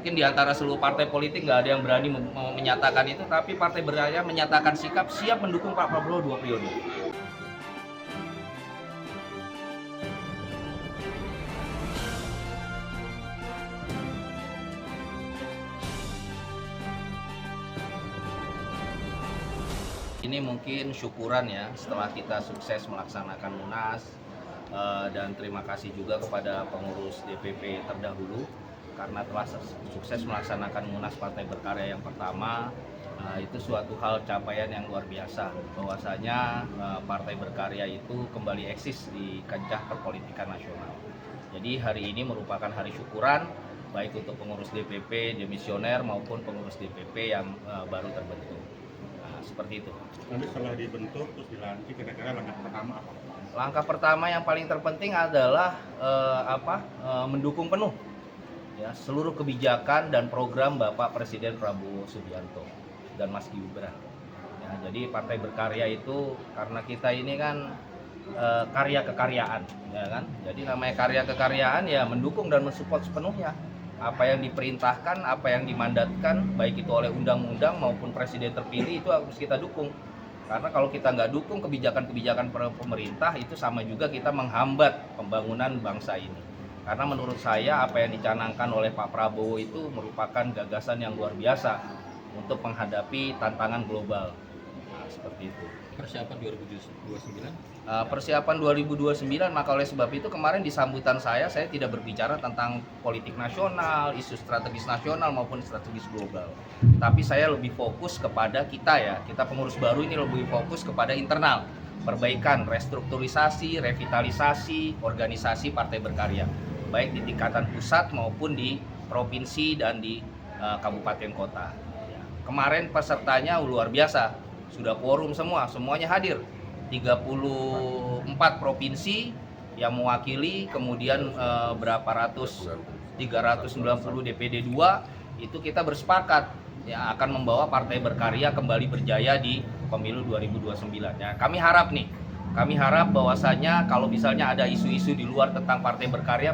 mungkin di antara seluruh partai politik nggak ada yang berani menyatakan itu, tapi Partai Berkarya menyatakan sikap siap mendukung Pak Prabowo 2 periode. Ini mungkin syukuran ya setelah kita sukses melaksanakan Munas, dan terima kasih juga kepada pengurus DPP terdahulu karena telah sukses melaksanakan Munas Partai Berkarya yang pertama. Itu suatu hal capaian yang luar biasa bahwasanya Partai Berkarya itu kembali eksis di kancah perpolitikan nasional. Jadi hari ini merupakan hari syukuran baik untuk pengurus DPP demisioner maupun pengurus DPP yang baru terbentuk. Seperti itu. Nanti setelah dibentuk terus dilantik, kira-kira langkah pertama apa? Langkah pertama yang paling terpenting adalah mendukung penuh ya seluruh kebijakan dan program Bapak Presiden Prabowo Subianto dan Mas Gibran. Ya, jadi Partai Berkarya itu karena kita ini kan karya kekaryaan, ya kan. Jadi namanya karya kekaryaan ya mendukung dan mensupport sepenuhnya apa yang diperintahkan, apa yang dimandatkan, baik itu oleh undang-undang maupun presiden terpilih itu harus kita dukung. Karena kalau kita nggak dukung kebijakan-kebijakan pemerintah itu sama juga kita menghambat pembangunan bangsa ini. Karena menurut saya apa yang dicanangkan oleh Pak Prabowo itu merupakan gagasan yang luar biasa untuk menghadapi tantangan global. Nah, seperti itu. Persiapan 2029? Persiapan 2029, maka oleh sebab itu kemarin di sambutan saya tidak berbicara tentang politik nasional, isu strategis nasional maupun strategis global. Tapi saya lebih fokus kepada kita pengurus baru ini lebih fokus kepada internal, perbaikan, restrukturisasi, revitalisasi, organisasi Partai Berkarya, baik di tingkatan pusat maupun di provinsi dan di kabupaten kota. Kemarin pesertanya luar biasa, sudah quorum semuanya hadir. 34 provinsi yang mewakili, kemudian 390 DPD 2 itu kita bersepakat ya akan membawa Partai Berkarya kembali berjaya di pemilu 2029. Ya, kami harap bahwasanya kalau misalnya ada isu-isu di luar tentang Partai Berkarya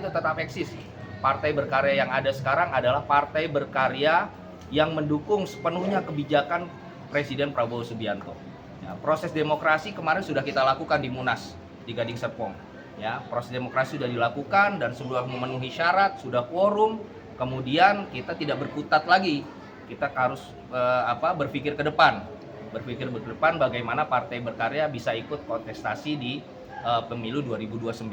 itu tetap eksis. Partai Berkarya yang ada sekarang adalah Partai Berkarya yang mendukung sepenuhnya kebijakan Presiden Prabowo Subianto. Ya, proses demokrasi kemarin sudah kita lakukan di Munas di Gading Serpong. Ya, proses demokrasi sudah dilakukan dan sudah memenuhi syarat, sudah quorum. Kemudian kita tidak berkutat lagi. Kita harus berpikir ke depan. Berpikir ke depan bagaimana Partai Berkarya bisa ikut kontestasi di pemilu 2029,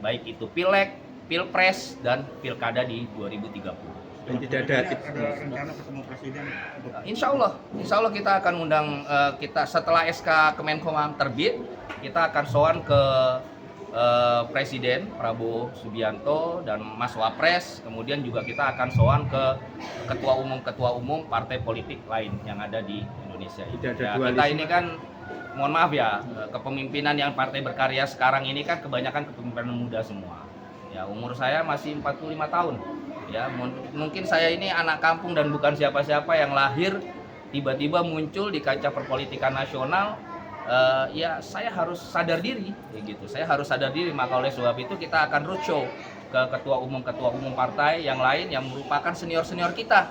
baik itu Pileg, Pilpres dan Pilkada di 2030. Dan tidak ada rencana ketemu presiden? Insya Allah kita akan undang kita setelah SK Kemenkumham terbit, kita akan sowan ke Presiden Prabowo Subianto dan Mas Wapres, kemudian juga kita akan sowan ke ketua umum partai politik lain yang ada di Indonesia. Ya, kita ini kan mohon maaf ya, kepemimpinan yang Partai Berkarya sekarang ini kan kebanyakan kepemimpinan muda semua. Ya, umur saya masih 45 tahun. Ya, mungkin saya ini anak kampung dan bukan siapa-siapa yang lahir tiba-tiba muncul di kancah perpolitikan nasional. Ya saya harus sadar diri, gitu. Saya harus sadar diri, maka oleh sebab itu kita akan roadshow ke ketua umum partai yang lain yang merupakan senior kita,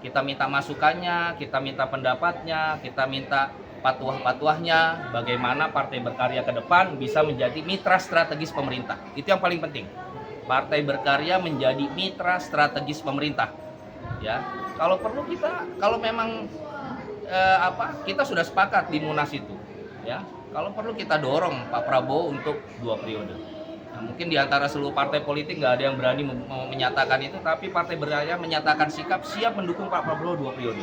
kita minta masukannya, kita minta pendapatnya, kita minta patuah-patuahnya, bagaimana Partai Berkarya ke depan bisa menjadi mitra strategis pemerintah. Itu yang paling penting. Partai Berkarya menjadi mitra strategis pemerintah. Ya, kalau perlu kalau memang kita sudah sepakat di Munas itu, ya, kalau perlu kita dorong Pak Prabowo untuk 2 periode. Nah, mungkin di antara seluruh partai politik nggak ada yang berani menyatakan itu, tapi Partai Berkarya menyatakan sikap siap mendukung Pak Prabowo 2 periode.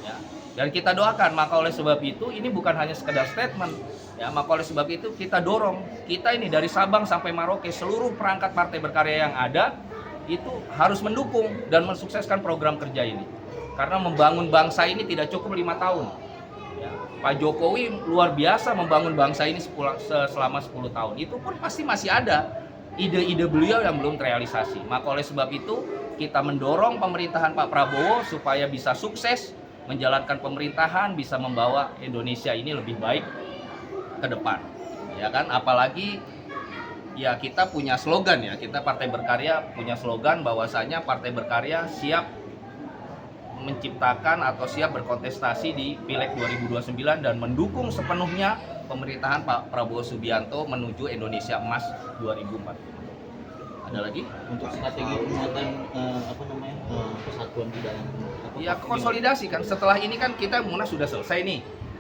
Ya. Dan kita doakan, maka oleh sebab itu ini bukan hanya sekedar statement. Ya, maka oleh sebab itu kita dorong, kita ini dari Sabang sampai Merauke, seluruh perangkat Partai Berkarya yang ada itu harus mendukung dan mensukseskan program kerja ini. Karena membangun bangsa ini tidak cukup 5 tahun. Ya, Pak Jokowi luar biasa membangun bangsa ini selama 10 tahun. Itu pun pasti masih ada ide-ide beliau yang belum terrealisasi. Maka oleh sebab itu kita mendorong pemerintahan Pak Prabowo supaya bisa sukses menjalankan pemerintahan, bisa membawa Indonesia ini lebih baik ke depan, ya kan? Apalagi ya kita punya slogan ya, kita Partai Berkarya punya slogan bahwasanya Partai Berkarya siap menciptakan atau siap berkontestasi di Pileg 2029 dan mendukung sepenuhnya pemerintahan Pak Prabowo Subianto menuju Indonesia Emas 2045. Ada lagi? Untuk strategi penguatan persatuan budaya. Ya konsolidasi kan. Setelah ini kan kita Munas sudah selesai nih.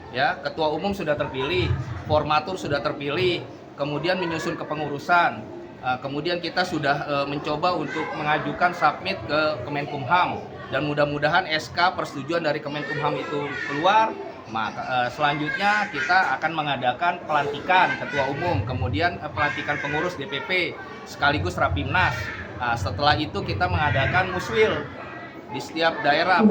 Ya, ketua umum sudah terpilih, formatur sudah terpilih, kemudian menyusun kepengurusan. Kemudian kita sudah mencoba untuk mengajukan submit ke Kemenkumham dan mudah-mudahan SK persetujuan dari Kemenkumham itu keluar. Maka selanjutnya kita akan mengadakan pelantikan ketua umum, kemudian pelantikan pengurus DPP sekaligus Rapimnas. Setelah itu kita mengadakan muswil di setiap daerah.